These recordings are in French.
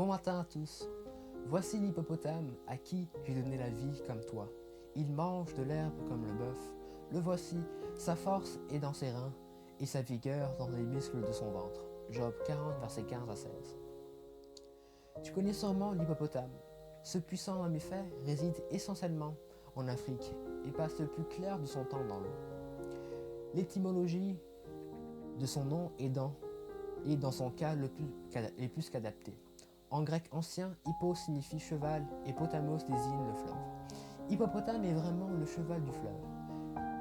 Bon matin à tous. Voici l'hippopotame à qui j'ai donné la vie comme toi. Il mange de l'herbe comme le bœuf. Le voici, sa force est dans ses reins et sa vigueur dans les muscles de son ventre. Job 40, versets 15 à 16. Tu connais sûrement l'hippopotame. Ce puissant mammifère réside essentiellement en Afrique et passe le plus clair de son temps dans l'eau. L'étymologie de son nom est dans son cas le plus qu'adapté. En grec ancien, hippo signifie cheval et potamos désigne le fleuve. Hippopotame est vraiment le cheval du fleuve.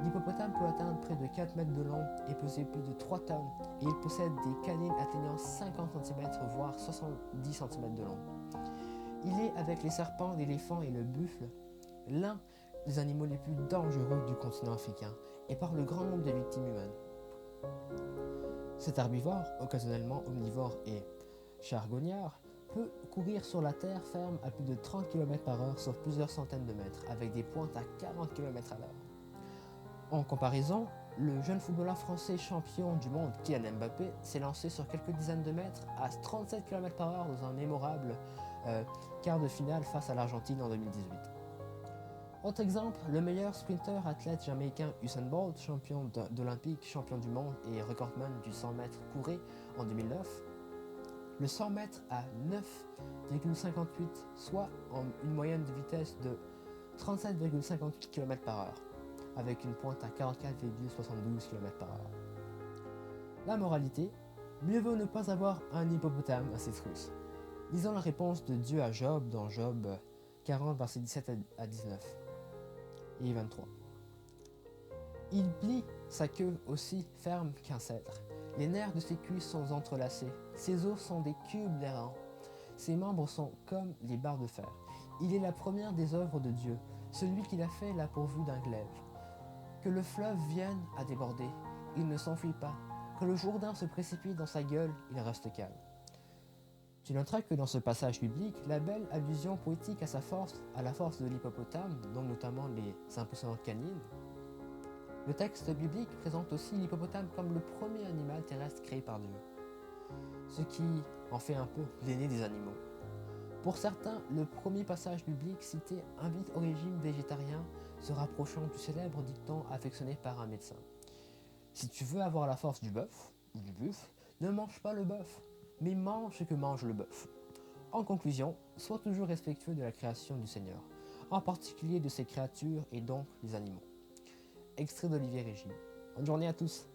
L'hippopotame peut atteindre près de 4 mètres de long et peser plus de 3 tonnes et il possède des canines atteignant 50 cm voire 70 cm de long. Il est avec les serpents, l'éléphant et le buffle l'un des animaux les plus dangereux du continent africain et par le grand nombre de victimes humaines. Cet herbivore, occasionnellement omnivore et charognard, peut courir sur la terre ferme à plus de 30 km/h sur plusieurs centaines de mètres, avec des pointes à 40 km/h. En comparaison, le jeune footballeur français champion du monde, Kylian Mbappé, s'est lancé sur quelques dizaines de mètres à 37 km/h dans un mémorable quart de finale face à l'Argentine en 2018. Autre exemple, le meilleur sprinter athlète jamaïcain Usain Bolt, champion d'Olympique, champion du monde et recordman du 100 mètres couré en 2009, le 100 mètres à 9,58, soit en une moyenne de vitesse de 37,58 km/h, avec une pointe à 44,72 km/h. La moralité, mieux vaut ne pas avoir un hippopotame à ses trousses. Lisons la réponse de Dieu à Job dans Job 40, versets 17 à 19 et 23. Il plie sa queue aussi ferme qu'un cèdre. Les nerfs de ses cuisses sont entrelacés. Ses os sont des cubes d'airain. Ses membres sont comme les barres de fer. Il est la première des œuvres de Dieu. Celui qui l'a fait l'a pourvu d'un glaive. Que le fleuve vienne à déborder, il ne s'enfuit pas. Que le Jourdain se précipite dans sa gueule, il reste calme. Tu noteras que dans ce passage biblique, la belle allusion poétique à la force de l'hippopotame, dont notamment les impressionnantes canines. Le texte biblique présente aussi l'hippopotame comme le premier animal terrestre créé par Dieu, ce qui en fait un peu l'aîné des animaux. Pour certains, le premier passage biblique cité invite au régime végétarien, se rapprochant du célèbre dicton affectionné par un médecin. Si tu veux avoir la force du bœuf ou du buffle, ne mange pas le bœuf, mais mange ce que mange le bœuf. En conclusion, sois toujours respectueux de la création du Seigneur, en particulier de ses créatures et donc les animaux. Extrait d'Olivier Régis. Bonne journée à tous.